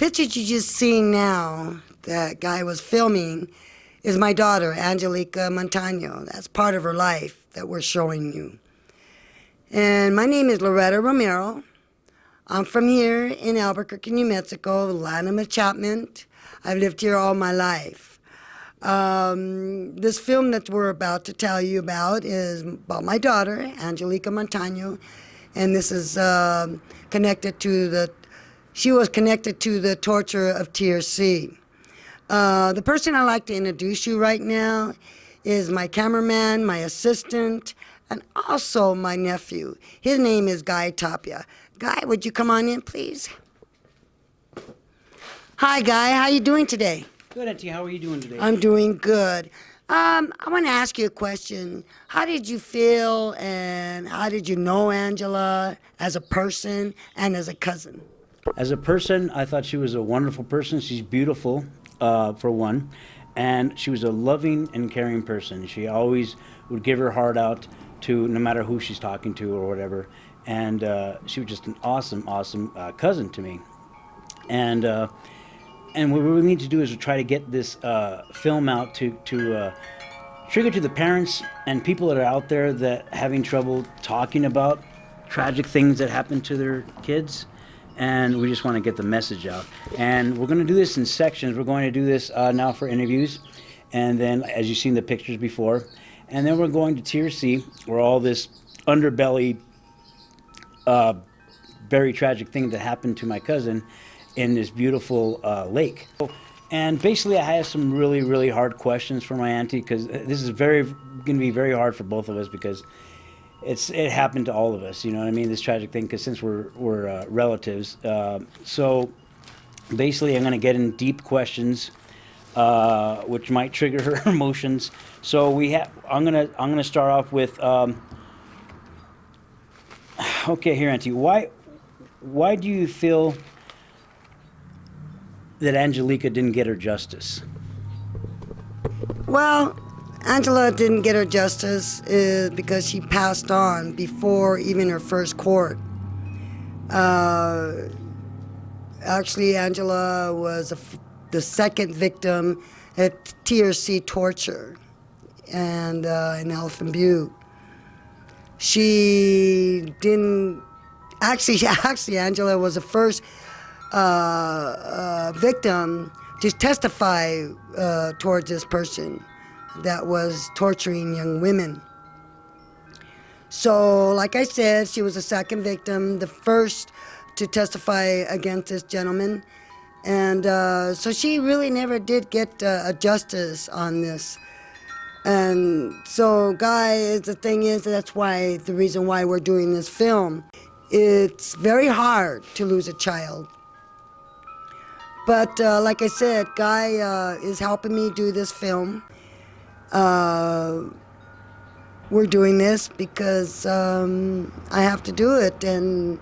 pictures you just seen now, that guy was filming, is my daughter, Angeleka Montano. That's part of her life that we're showing you. And my name is Loretta Romero. I'm from here in Albuquerque, New Mexico, land of enchantment. I've lived here all my life. This film that we're about to tell you about is about my daughter, Angeleka Montano, and this is she was connected to the torture of TRC. The person I'd like to introduce you right now is my cameraman, my assistant, and also my nephew. His name is Guy Tapia. Guy, would you come on in, please? Hi, Guy. How you doing today? Good, Auntie. How are you doing today? I'm doing good. I want to ask you a question. How did you feel and how did you know Angela as a person and as a cousin? As a person, I thought she was a wonderful person. She's beautiful, for one, and she was a loving and caring person. She always would give her heart out to no matter who she's talking to or whatever, and she was just an awesome cousin to me. And what we need to do is try to get this film out to trigger to the parents and people that are out there that having trouble talking about tragic things that happen to their kids. And we just want to get the message out. And we're going to do this in sections. We're going to do this now for interviews, and then, as you've seen the pictures before, and then we're going to TRC, where all this underbelly, very tragic thing that happened to my cousin in this beautiful lake. And basically, I have some really hard questions for my auntie, because this is going to be very hard for both of us, because it happened to all of us, you know what I mean, this tragic thing, because since we're relatives. So basically, I'm going to get in deep questions, which might trigger her emotions. So I'm going to start off with, okay, here, Auntie, why do you feel that Angeleka didn't get her justice? Well, Angela didn't get her justice is because she passed on before even her first court. Actually, Angela was the second victim at TRC torture and in Elephant Butte. She didn't... Actually, Angela was the first victim to testify towards this person that was torturing young women. So, like I said, she was the second victim, the first to testify against this gentleman. And so she really never did get a justice on this. And so, Guy, that's why, the reason why we're doing this film. It's very hard to lose a child. But like I said, Guy is helping me do this film. We're doing this because I have to do it, and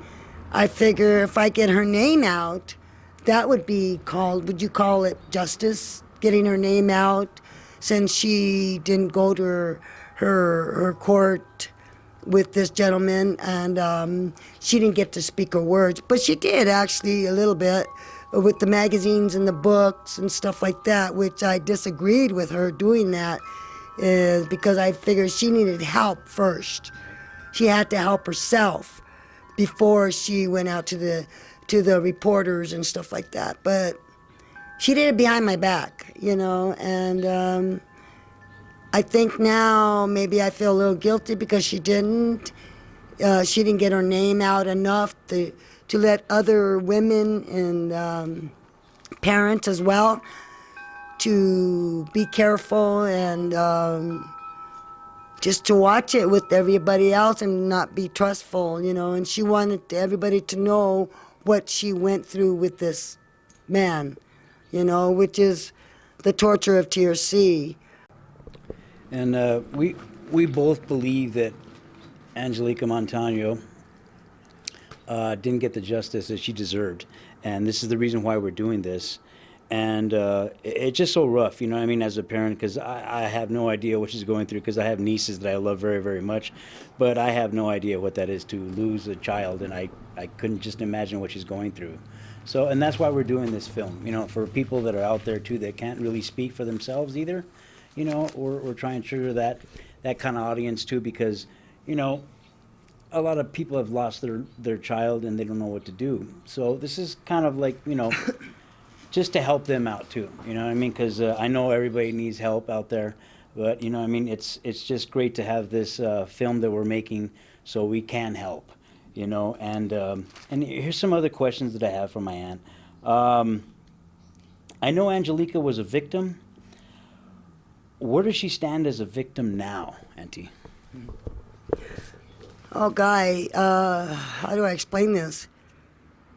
I figure if I get her name out, that would be called, would you call it justice? Getting her name out, since she didn't go to her court with this gentleman, and she didn't get to speak her words, but she did actually a little bit with the magazines and the books and stuff like that, which I disagreed with her doing that, is because I figured she needed help first. She had to help herself before she went out to the reporters and stuff like that. But she did it behind my back, you know, and I think now maybe I feel a little guilty because she didn't get her name out enough to let other women and parents as well to be careful and just to watch it with everybody else and not be trustful, you know. And she wanted everybody to know what she went through with this man, you know, which is the torture of TRC. And we both believe that Angeleka Montano didn't get the justice that she deserved. And this is the reason why we're doing this. and it's just so rough, you know what I mean, as a parent, because I have no idea what she's going through, because I have nieces that I love very, very much, but I have no idea what that is to lose a child, and I couldn't just imagine what she's going through. So, and that's why we're doing this film, you know, for people that are out there too that can't really speak for themselves either, you know, we're trying to trigger that kind of audience too, because, you know, a lot of people have lost their child and they don't know what to do. So this is kind of like, you know, just to help them out too. You know what I mean? Because I know everybody needs help out there, but you know what I mean. It's just great to have this film that we're making so we can help. You know, and here's some other questions that I have for my aunt. I know Angeleka was a victim. Where does she stand as a victim now, Auntie? Oh, Guy, how do I explain this?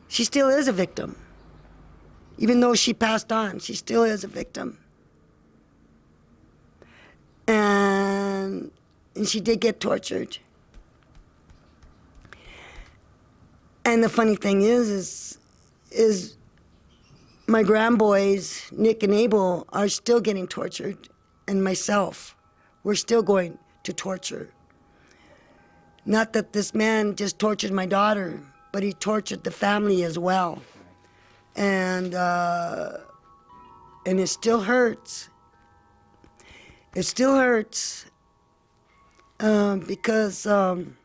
She still is a victim. Even though she passed on, she still is a victim. And she did get tortured. And the funny thing is my grandboys, Nick and Abel, are still getting tortured, and myself, we're still going to torture. Not that this man just tortured my daughter, but he tortured the family as well. And it still hurts. It still hurts because I'm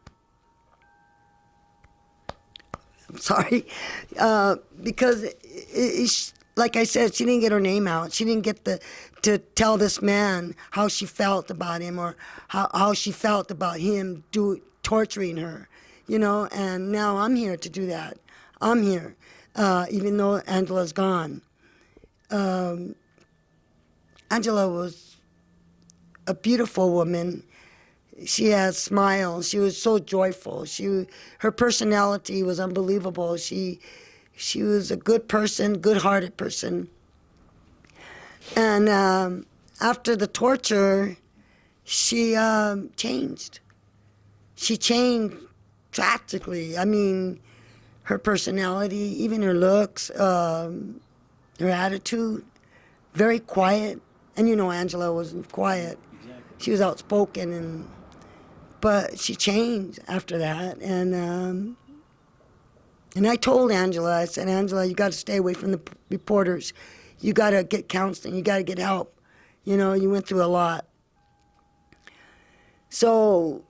sorry, because like I said, she didn't get her name out. She didn't get to tell this man how she felt about him, or how she felt about him torturing her, you know. And now I'm here to do that. I'm here, even though Angela's gone. Angela was a beautiful woman. She had smiles. She was so joyful. Her personality was unbelievable. She was a good person, good-hearted person. And after the torture, she changed. She changed drastically. I mean, her personality, even her looks, her attitude, very quiet. And you know, Angela wasn't quiet. Exactly. She was outspoken, but she changed after that. And I told Angela, I said, Angela, you got to stay away from the reporters. You got to get counseling. You got to get help. You know, you went through a lot. So,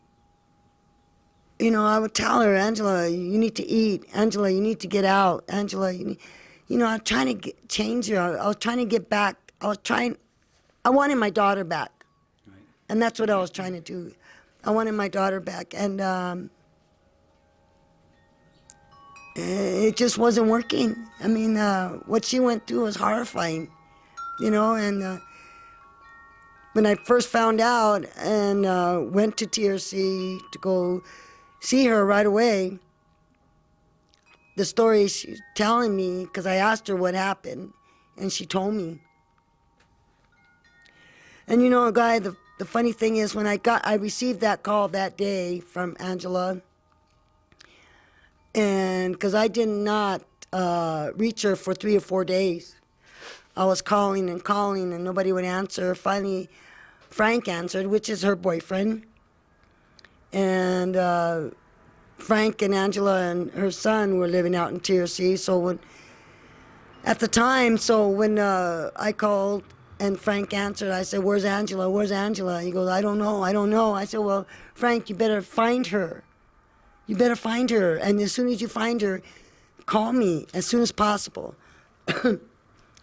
you know, I would tell her, Angela, you need to eat. Angela, you need to get out. Angela, you know, I was trying to change her. I was trying to get back. I wanted my daughter back. Right. And that's what I was trying to do. I wanted my daughter back. And it just wasn't working. I mean, what she went through was horrifying, you know. And when I first found out and went to TRC to go see her right away, the story she's telling me, because I asked her what happened, and she told me. And you know, Guy, the funny thing is, when I received that call that day from Angela, and because I did not reach her for 3 or 4 days. I was calling and nobody would answer. Finally, Frank answered, which is her boyfriend. And Frank and Angela and her son were living out in TRC. So when I called and Frank answered, I said, where's Angela? Where's Angela? He goes, I don't know. I said, well, Frank, you better find her. You better find her. And as soon as you find her, call me as soon as possible.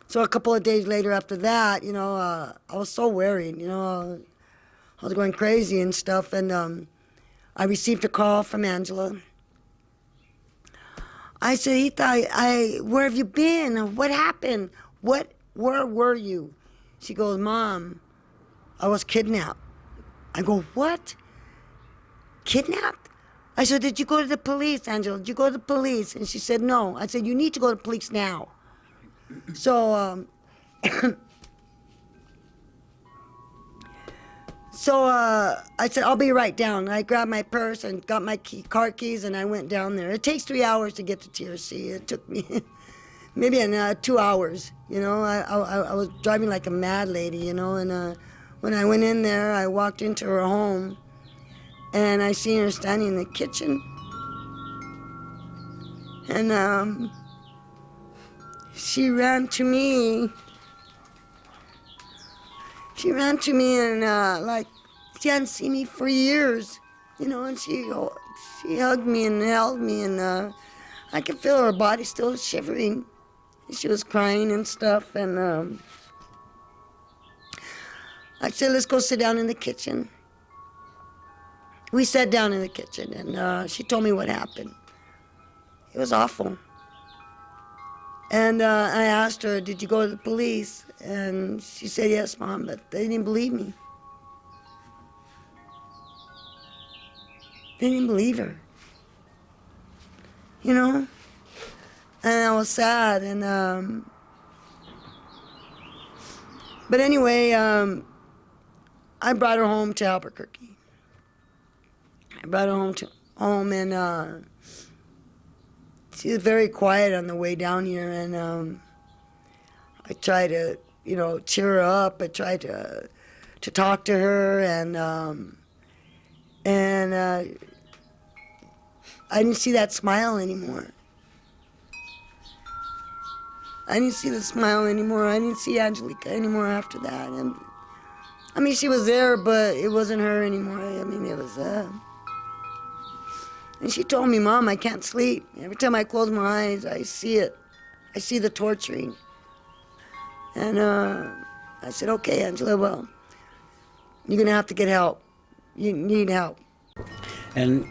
So a couple of days later after that, you know, I was so worried, you know. I was going crazy and stuff. And I received a call from Angela. I said, Ita, where have you been? What happened? Where were you? She goes, Mom, I was kidnapped. I go, what? Kidnapped? I said, did you go to the police, Angela? Did you go to the police? And she said, no. I said, you need to go to the police now. So, I said, I'll be right down. I grabbed my purse and got my car keys, and I went down there. It takes 3 hours to get to TRC. It took me maybe in 2 hours. I was driving like a mad lady, and when I went in there, I walked into her home, and I seen her standing in the kitchen, and she ran to me. She ran to me and like she hadn't seen me for years, and she hugged me and held me, and I could feel her body still shivering. She was crying and stuff, and I said, let's go sit down in the kitchen. We sat down in the kitchen, and she told me what happened. It was awful. And I asked her, did you go to the police? And she said, yes, Mom, but they didn't believe me. They didn't believe her. And I was sad, and but anyway, I brought her home to Albuquerque. I brought her home, and she was very quiet on the way down here, and I tried to, cheer her up. I tried to talk to her, and I didn't see that smile anymore. I didn't see the smile anymore. I didn't see Angeleka anymore after that. And I mean, she was there, but it wasn't her anymore. I mean, it was. And she told me, Mom, I can't sleep. Every time I close my eyes, I see it. I see the torturing. And I said, okay, Angela, well, you're going to have to get help. You need help. And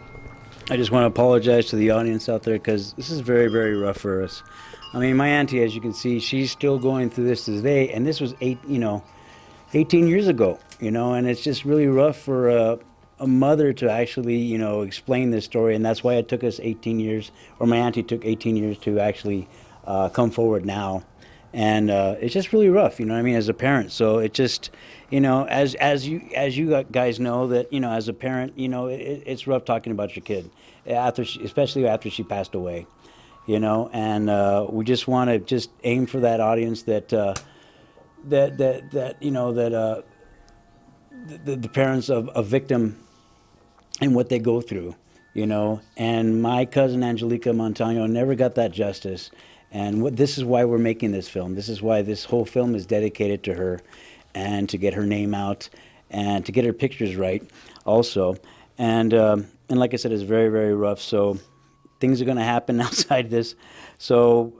I just want to apologize to the audience out there because this is very, very rough for us. I mean, my auntie, as you can see, she's still going through this today, and this was 18 years ago, and it's just really rough for a mother to actually, explain this story, and that's why it took us 18 years, or my auntie took 18 years to actually come forward now. And it's just really rough, as a parent. So it just, as you guys know that, as a parent, it's rough talking about your kid, especially after she passed away, and we just want to just aim for that audience that the parents of a victim and what they go through, and my cousin Angeleka Montano never got that justice. And this is why we're making this film. This is why this whole film is dedicated to her, and to get her name out, and to get her pictures right, also. And like I said, it's very, very rough. So things are going to happen outside this. So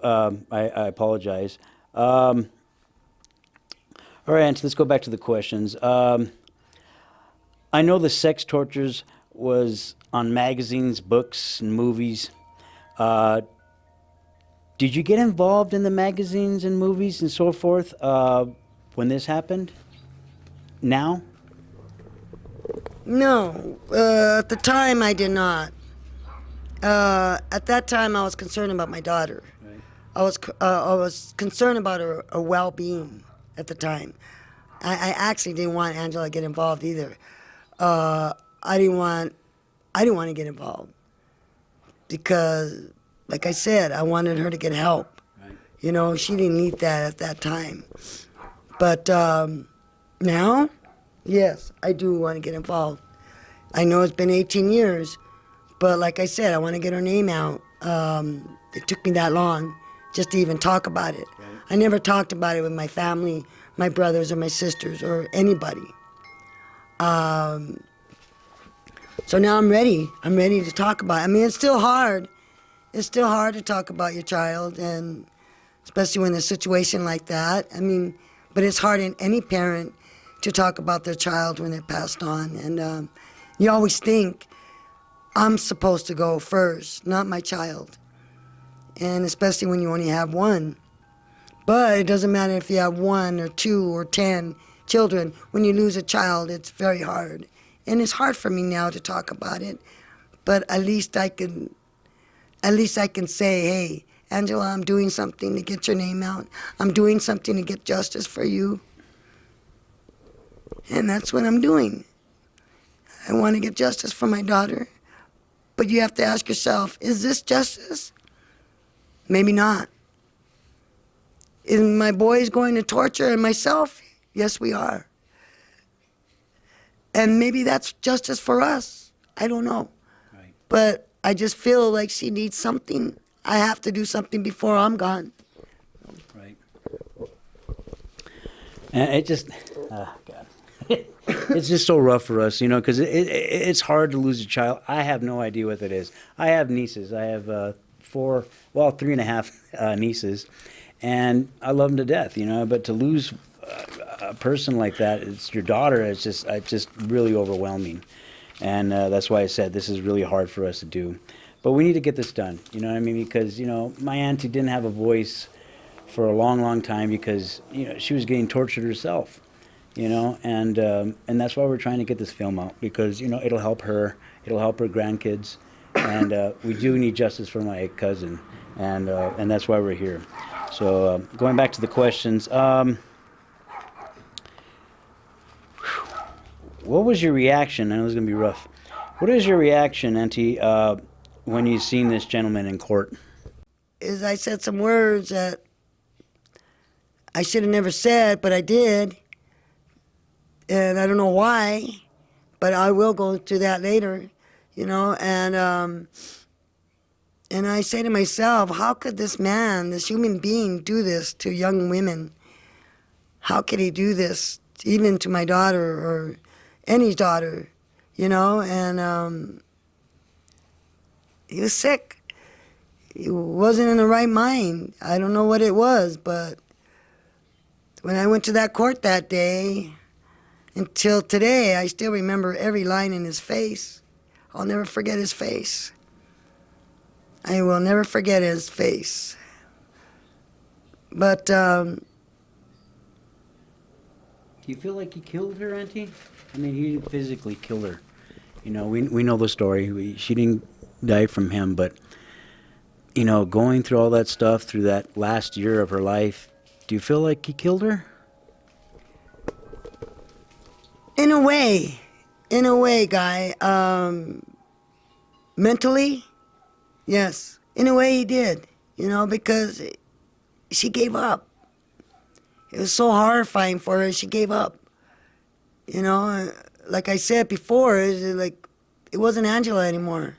I apologize. All right, so let's go back to the questions. I know the sex tortures was on magazines, books, and movies. Did you get involved in the magazines and movies and so forth when this happened? Now? No, at the time I did not. At that time I was concerned about my daughter. Right. I was concerned about her well-being at the time. I actually didn't want Angela to get involved either. I didn't want to get involved because, like I said, I wanted her to get help. Right. She didn't need that at that time. But now, yes, I do want to get involved. I know it's been 18 years, but like I said, I want to get her name out. It took me that long just to even talk about it. Right. I never talked about it with my family, my brothers or my sisters or anybody. So now I'm ready. I'm ready to talk about it. I mean, it's still hard. It's still hard to talk about your child, and especially when there's a situation like that. I mean, but it's hard in any parent to talk about their child when they're passed on. And you always think, I'm supposed to go first, not my child. And especially when you only have one. But it doesn't matter if you have 1 or 2 or 10 children. When you lose a child, it's very hard. And it's hard for me now to talk about it. But at least I can say, hey, Angela, I'm doing something to get your name out. I'm doing something to get justice for you. And that's what I'm doing. I want to get justice for my daughter. But you have to ask yourself, is this justice? Maybe not. Is my boys going to torture and myself? Yes, we are. And maybe that's justice for us. I don't know. Right. But I just feel like she needs something. I have to do something before I'm gone. Right. And it just, oh God, it's just so rough for us, because it's hard to lose a child. I have no idea what that is. I have nieces. I have 3.5 nieces, and I love them to death, But to lose a person like that, it's your daughter. It's just really overwhelming, and that's why I said this is really hard for us to do. But we need to get this done. You know what I mean? Because my auntie didn't have a voice for a long, long time because she was getting tortured herself. And that's why we're trying to get this film out because it'll help her grandkids, and we do need justice for my cousin, and that's why we're here. So going back to the questions, what was your reaction? I know it's gonna be rough. What is your reaction, Auntie, when you seen this gentleman in court? Is I said some words that I should have never said, but I did. And I don't know why, but I will go to that later, and I say to myself, how could this man, this human being, do this to young women? How could he do this even to my daughter or any daughter, and he was sick. He wasn't in the right mind. I don't know what it was, but when I went to that court that day, until today, I still remember every line in his face. I'll never forget his face. I will never forget his face. But, Do you feel like he killed her, Auntie? I mean, he physically killed her. We know the story. She didn't die from him, but, going through all that stuff, through that last year of her life, do you feel like he killed her? in a way, Guy, mentally, yes. In a way he did, because she gave up. It was so horrifying for her, she gave up. Like I said before, it wasn't Angela anymore.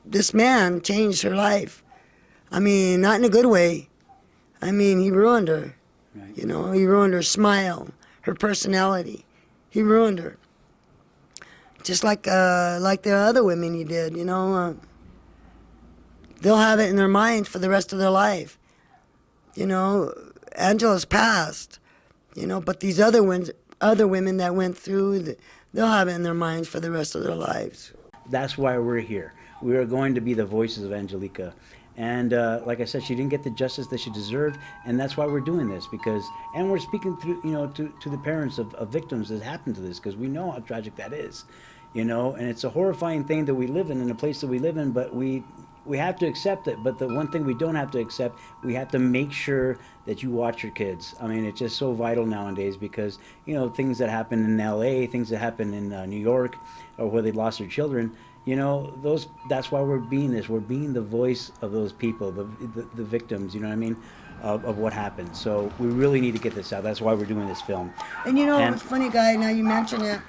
This man changed her life. I mean, not in a good way. I mean, he ruined her. Right. He ruined her smile, her personality. He ruined her. Just like the other women he did, they'll have it in their minds for the rest of their life. Angela's passed, but these other women that went through, they'll have it in their minds for the rest of their lives. That's why we're here. We are going to be the voices of Angeleka. And like I said, she didn't get the justice that she deserved, and that's why we're doing this. And we're speaking through, to the parents of victims that happened to this, because we know how tragic that is, and it's a horrifying thing that we live in a place that we live in, but we have to accept it. But the one thing we don't have to accept, we have to make sure that you watch your kids. I mean, it's just so vital nowadays because, things that happen in LA, things that happen in New York, or where they lost their children, that's why we're being this. We're being the voice of those people, the victims, of what happened. So we really need to get this out. That's why we're doing this film. And it's funny, Guy, now you mention it.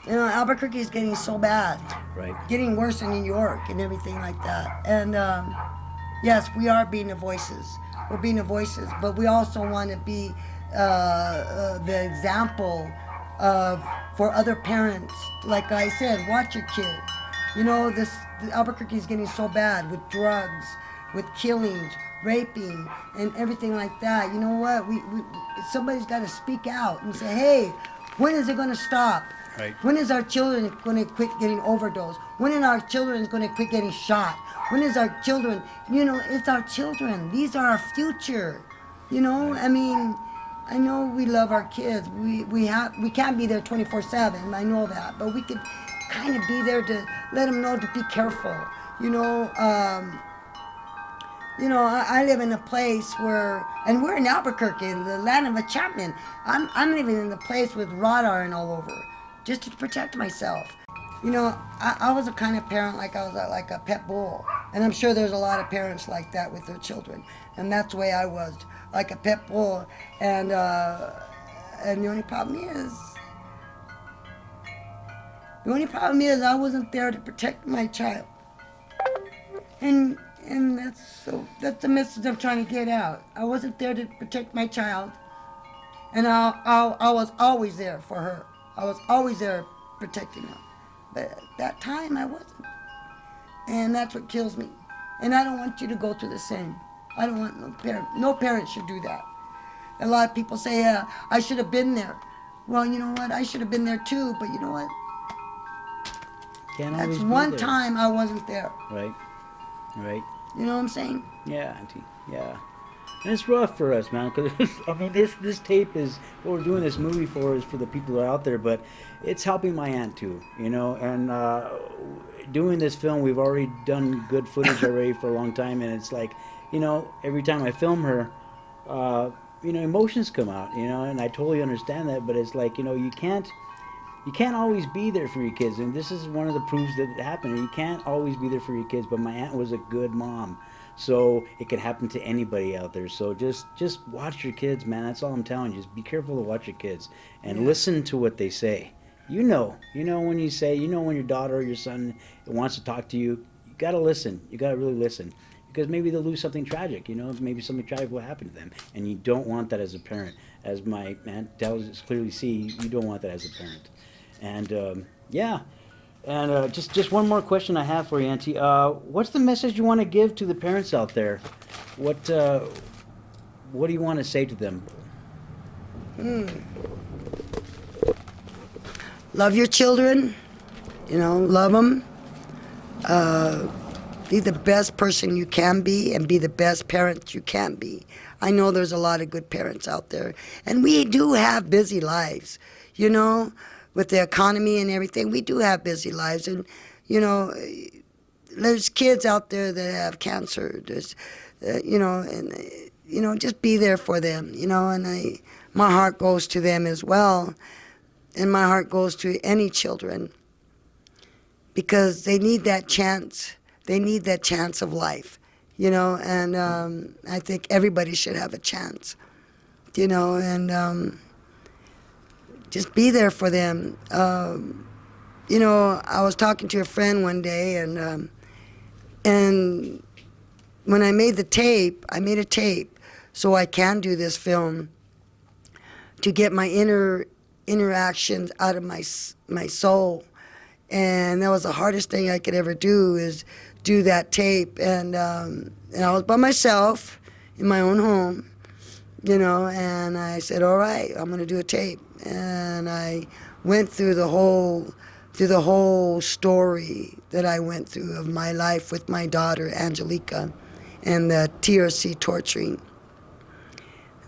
Albuquerque is getting so bad. Right. Getting worse in New York and everything like that. And yes, we are being the voices. We're being the voices, but we also want to be the example for other parents. Like I said, watch your kid. Albuquerque is getting so bad with drugs, with killings, raping, and everything like that. You know what? Somebody's got to speak out and say, hey, when is it going to stop? Right. When is our children going to quit getting overdosed? When are our children going to quit getting shot? When is our children, it's our children. These are our future. Right. I mean, I know we love our kids. We can't be there 24/7. I know that, but we could kind of be there to let them know to be careful. I live in a place where, and we're in Albuquerque, the land of enchantment. I'm living in the place with radar and all over, just to protect myself. I was a kind of parent like I was like a pet bull. And I'm sure there's a lot of parents like that with their children. And that's the way I was, like a pit bull. And the only problem is I wasn't there to protect my child. And that's the message I'm trying to get out. I wasn't there to protect my child, and I was always there for her. I was always there protecting her. But at that time I wasn't, and that's what kills me. And I don't want you to go through the same. I don't want no parent. No parent should do that. A lot of people say, I should have been there. Well, you know what? I should have been there too. But you know what? Can't That's always be one there. time I wasn't there. Right. Right. You know what I'm saying? Yeah, Auntie. Yeah. And it's rough for us, man. Because I mean, this tape is what we're doing this movie for is for the people that are out there, but it's helping my aunt too, you know. And doing this film, we've already done good footage already for a long time, and it's like, you know, every time I film her, you know, emotions come out, you know, and I totally understand that. But it's like, you know, you can't always be there for your kids, and this is one of the proofs that it happened. You can't always be there for your kids, but my aunt was a good mom, so it could happen to anybody out there. So just watch your kids, man. That's all I'm telling you. Just be careful to watch your kids and listen to what they say. You know when you say, you know when your daughter or your son wants to talk to you, you gotta listen. You gotta really listen, because maybe they'll lose something tragic. You know, maybe something tragic will happen to them, and you don't want that as a parent. As my aunt tells us clearly, see, you don't want that as a parent. And yeah, and just one more question I have for you, Auntie. What's the message you want to give to the parents out there? What do you want to say to them? Love your children. You know, love them. Be the best person you can be, and be the best parent you can be. I know there's a lot of good parents out there, and we do have busy lives, you know. With the economy and everything, we do have busy lives. And, you know, there's kids out there that have cancer. There's, you know, and, you know, just be there for them, you know. And my heart goes to them as well. And my heart goes to any children, because they need that chance. They need that chance of life, you know. And I think everybody should have a chance, you know, and just be there for them. You know, I was talking to a friend one day, and when I made a tape so I can do this film, to get my interactions out of my soul. And that was the hardest thing I could ever do, is do that tape. And I was by myself in my own home, you know, and I said, all right, I'm going to do a tape. And I went through the whole story that I went through of my life with my daughter, Angeleka, and the TRC torturing.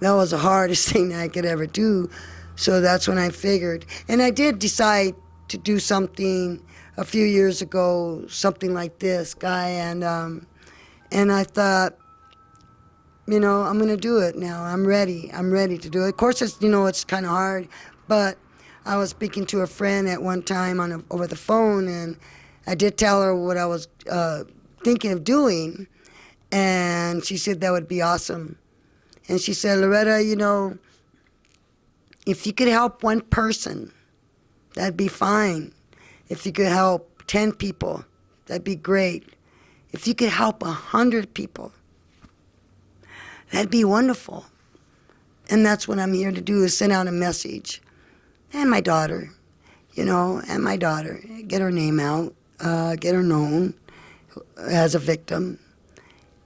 That was the hardest thing I could ever do. So that's when I figured. And I did decide to do something a few years ago, something like this, Guy, and I thought, you know, I'm going to do it now. I'm ready to do it. Of course, it's, you know, it's kind of hard, but I was speaking to a friend at one time over the phone, and I did tell her what I was thinking of doing, and she said that would be awesome. And she said, Loretta, you know, if you could help one person, that'd be fine. If you could help 10 people, that'd be great. If you could help 100 people, that'd be wonderful. And that's what I'm here to do, is send out a message. And my daughter, you know, get her name out, get her known as a victim.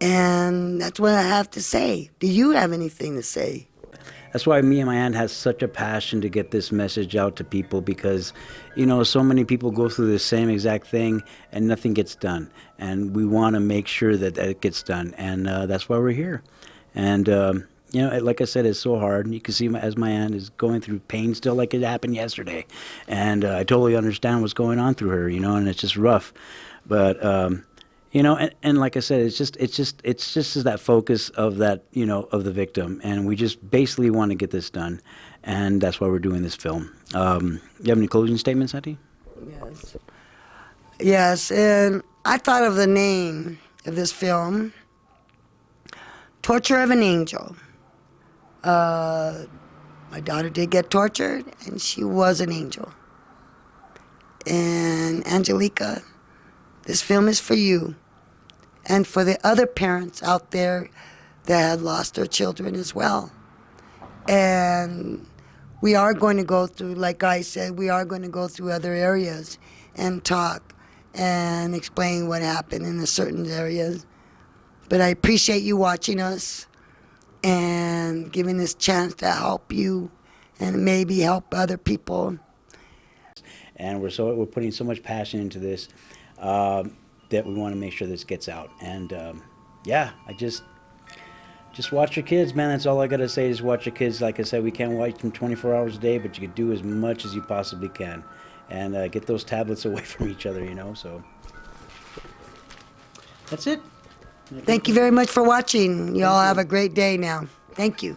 And that's what I have to say. Do you have anything to say? That's why me and my aunt has such a passion to get this message out to people, because, you know, so many people go through the same exact thing and nothing gets done. And we want to make sure that it gets done. And that's why we're here. And, you know, like I said, it's so hard. You can see as my aunt is going through pain still, like it happened yesterday. And I totally understand what's going on through her, you know, and it's just rough. But, you know, and like I said, it's just that focus of that, you know, of the victim. And we just basically want to get this done. And that's why we're doing this film. You have any closing statements, Auntie? Yes, and I thought of the name, of this film, Torture of an Angel. My daughter did get tortured, and she was an angel. And Angeleka, this film is for you and for the other parents out there that had lost their children as well. And we are going to go through, like I said, we are going to go through other areas and talk and explain what happened in the certain areas. But I appreciate you watching us and giving this chance to help you and maybe help other people. And we're putting so much passion into this that we want to make sure this gets out. And yeah, I just watch your kids, man. That's all I gotta say is watch your kids. Like I said, we can't watch them 24 hours a day, but you can do as much as you possibly can, and get those tablets away from each other. So that's it. Thank you very much for watching. You all have a great day now. Thank you.